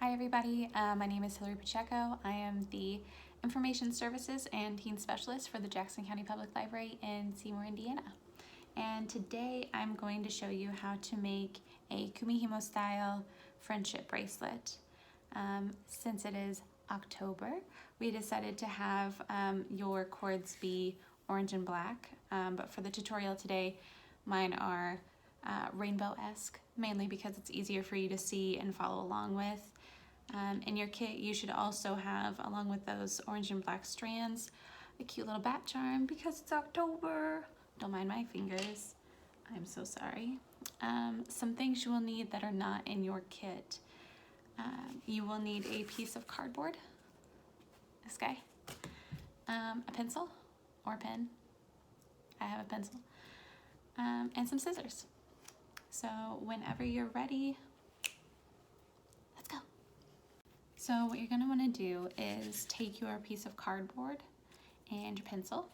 Hi everybody, my name is Hillary Pacheco. I am the Information Services and Teen Specialist for the Jackson County Public Library in Seymour, Indiana. And today I'm going to show you how to make a Kumihimo style friendship bracelet. Since it is October, we decided to have your cords be orange and black, but for the tutorial today, mine are rainbow-esque, mainly because it's easier for you to see and follow along with. In your kit, you should also have, along with those orange and black strands, a cute little bat charm because it's October. Don't mind my fingers. I'm so sorry. Some things you will need that are not in your kit. You will need a piece of cardboard, this guy, a pencil or a pen. I have a pencil, and some scissors. So whenever you're ready, let's go. So what you're going to want to do is take your piece of cardboard and your pencil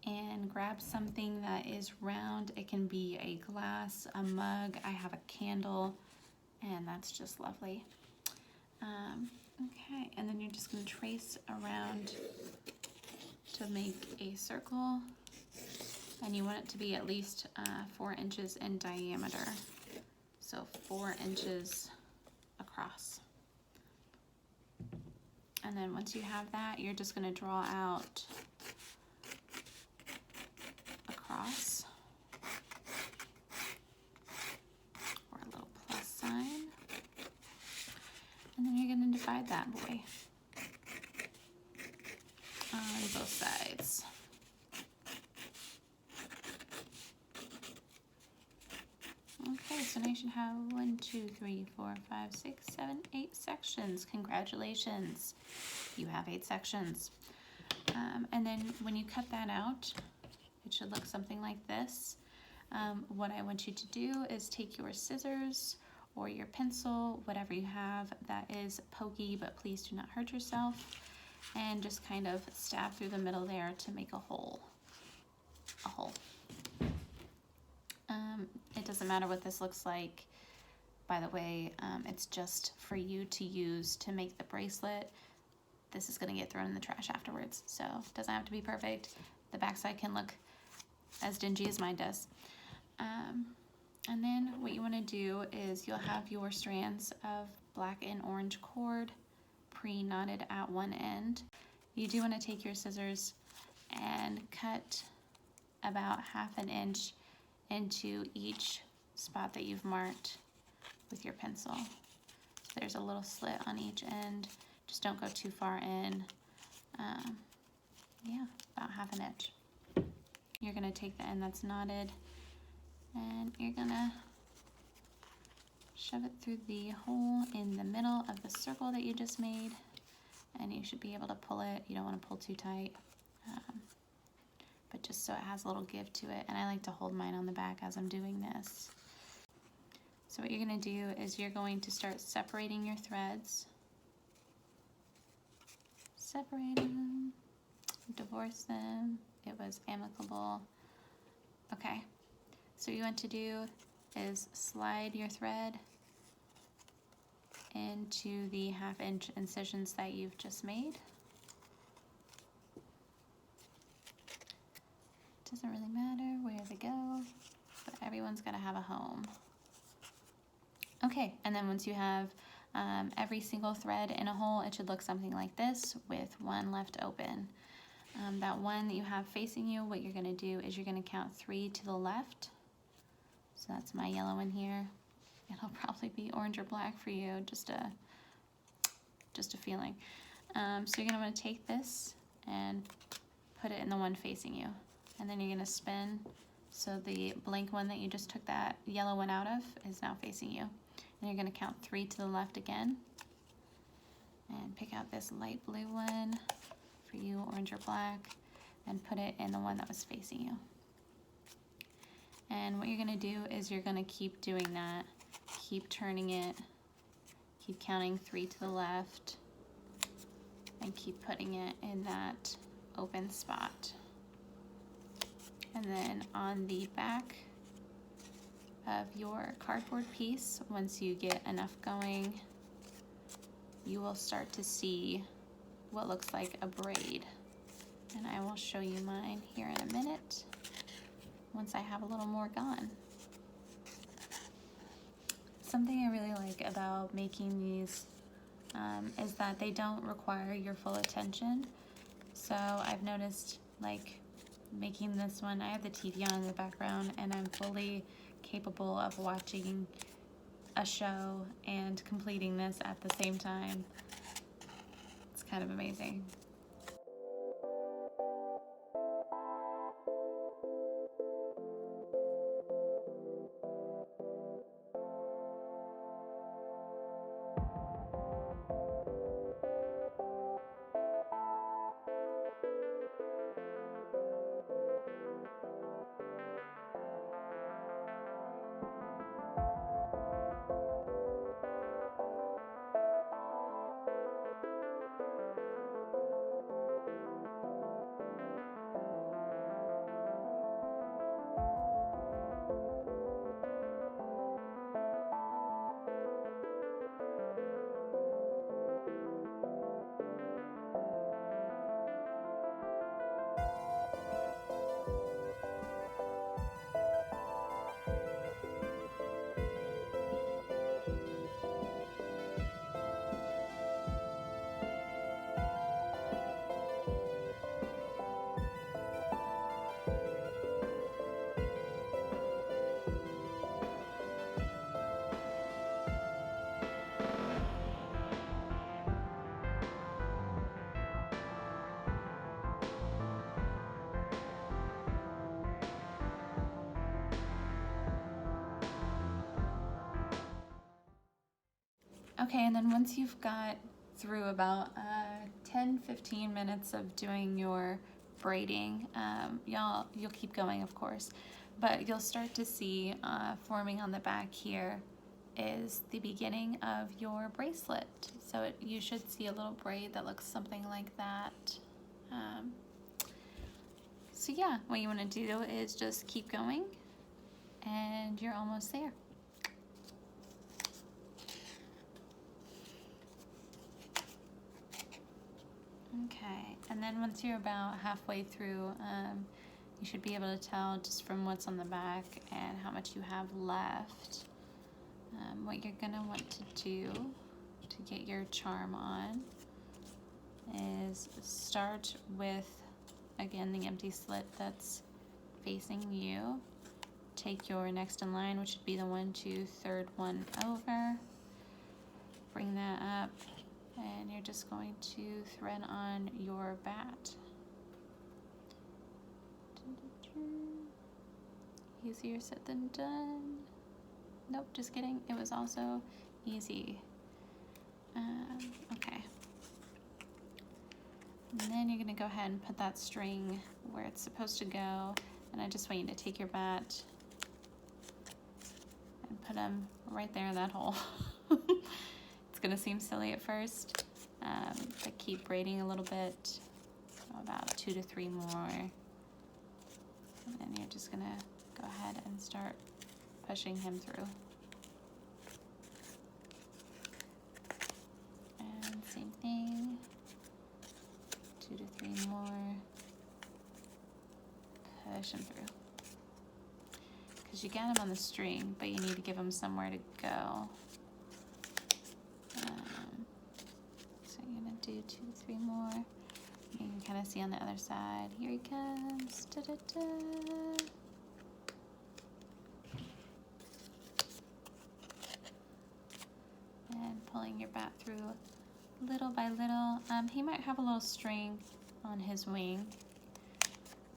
and grab something that is round. It can be a glass, a mug. I have a candle, and that's just lovely. Okay, and then you're just going to trace around to make a circle, and you want it to be at least 4 inches in diameter, so 4 inches across. And then once you have that, you're just going to draw out a cross or a little plus sign, and then you're going to divide that boy on both sides. Okay, so now you should have 1, 2, 3, 4, 5, 6, 7, 8 sections. Congratulations, you have 8 sections. And then when you cut that out, it should look something like this. What I want you to do is take your scissors or your pencil, whatever you have that is pokey, but please do not hurt yourself, and just kind of stab through the middle there to make a hole. It doesn't matter what this looks like. By the way, it's just for you to use to make the bracelet. This is going to get thrown in the trash afterwards, so it doesn't have to be perfect. The backside can look as dingy as mine does. And then what you want to do is you'll have your strands of black and orange cord pre-knotted at one end. You do want to take your scissors and cut about 1/2 inch into each spot that you've marked with your pencil. There's a little slit on each end. Just don't go too far in. Yeah, about 1/2 inch. You're gonna take the end that's knotted and you're gonna shove it through the hole in the middle of the circle that you just made, and you should be able to pull it. You don't want to pull too tight, but just so it has a little give to it. And I like to hold mine on the back as I'm doing this. So what you're going to do is you're going to start separating your threads. Separate them, divorce them. It was amicable. Okay, so what you want to do is slide your thread into the 1/2 inch incisions that you've just made. Doesn't really matter where they go, but everyone's got to have a home. Okay, and then once you have every single thread in a hole, it should look something like this with one left open. That one that you have facing you, what you're going to do is you're going to count 3 to the left. So that's my yellow one here. It'll probably be orange or black for you, just a feeling. So you're going to want to take this and put it in the one facing you. And then you're going to spin so the blank one that you just took that yellow one out of is now facing you. And you're going to count 3 to the left again. And pick out this light blue one for you, orange or black, and put it in the one that was facing you. And what you're going to do is you're going to keep doing that. Keep turning it. Keep counting 3 to the left. And keep putting it in that open spot. And then on the back of your cardboard piece, once you get enough going, you will start to see what looks like a braid. And I will show you mine here in a minute once I have a little more gone. Something I really like about making these is that they don't require your full attention. So I've noticed, like, making this one, I have the TV on in the background and I'm fully capable of watching a show and completing this at the same time. It's kind of amazing. Okay, and then once you've got through about 10-15 minutes of doing your braiding, you'll keep going, of course, but you'll start to see forming on the back here is the beginning of your bracelet. So you should see a little braid that looks something like that. So yeah, what you want to do is just keep going and you're almost there. Okay, and then once you're about halfway through, you should be able to tell just from what's on the back and how much you have left. What you're gonna want to do to get your charm on is start with, again, the empty slit that's facing you. Take your next in line, which would be the 1, 2, third one over. Bring that up. And you're just going to thread on your bat. Easier said than done. Nope, just kidding. It was also easy. Okay. And then you're gonna go ahead and put that string where it's supposed to go. And I just want you to take your bat and put them right there in that hole. It's gonna seem silly at first, but keep braiding a little bit, about 2 to 3 more. And then you're just gonna go ahead and start pushing him through. And same thing, 2 to 3 more, push him through. Because you got him on the string, but you need to give him somewhere to go. So you're gonna do 2 to 3 more. You can kind of see on the other side. Here he comes. Da, da, da. And pulling your bat through little by little. He might have a little string on his wing,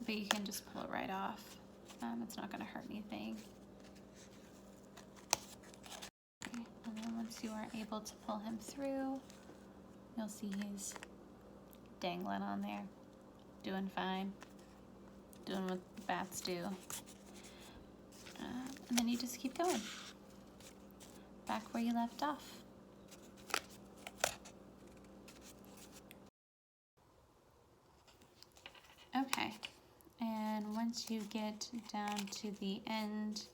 but you can just pull it right off. It's not gonna hurt anything. Okay. And then once you are able to pull him through, you'll see he's dangling on there, doing fine, doing what bats do. And then you just keep going, back where you left off. Okay, and once you get down to the end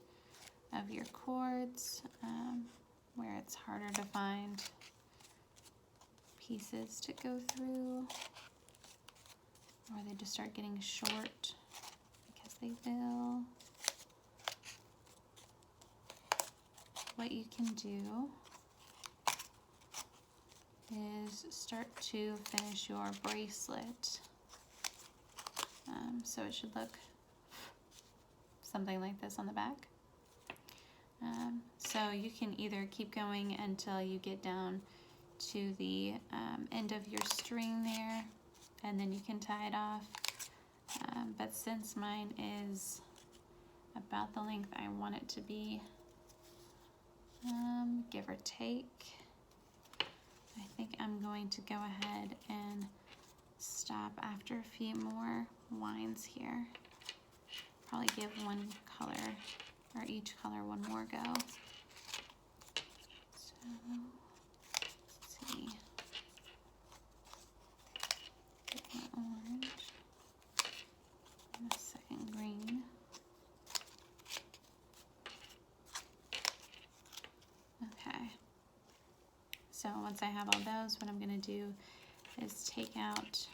of your cords, where it's harder to find pieces to go through, or they just start getting short, because they will. What you can do is start to finish your bracelet. So it should look something like this on the back. So you can either keep going until you get down to the end of your string there, and then you can tie it off. But since mine is about the length I want it to be, give or take, I think I'm going to go ahead and stop after a few more winds here. Probably give one color, or each color, one more go. So, let's see. Get my orange and a second green. Okay. So once I have all those, what I'm going to do is take out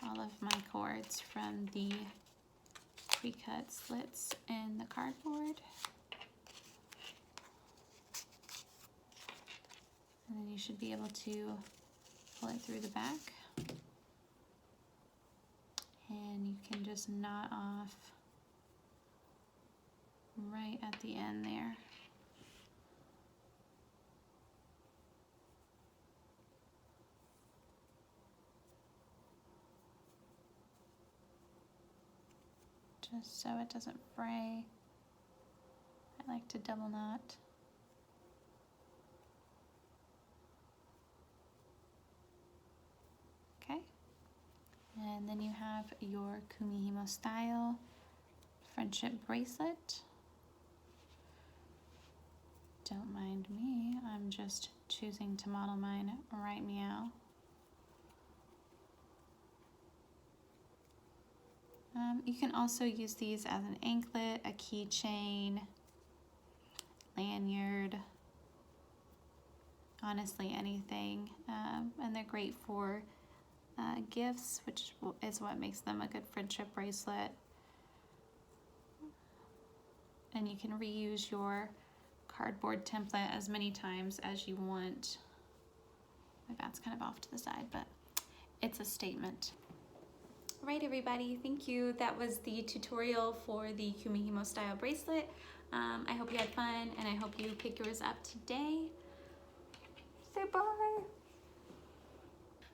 all of my cords from the pre-cut slits in the cardboard. And then you should be able to pull it through the back. And you can just knot off right at the end there. Just so it doesn't fray. I like to double knot. Okay. And then you have your Kumihimo style friendship bracelet. Don't mind me, I'm just choosing to model mine right meow. You can also use these as an anklet, a keychain, lanyard, honestly anything. And they're great for gifts, which is what makes them a good friendship bracelet. And you can reuse your cardboard template as many times as you want. My bat's kind of off to the side, but it's a statement. All right, everybody, thank you. That was the tutorial for the Kumihimo style bracelet. I hope you had fun, and I hope you pick yours up today. Say bye.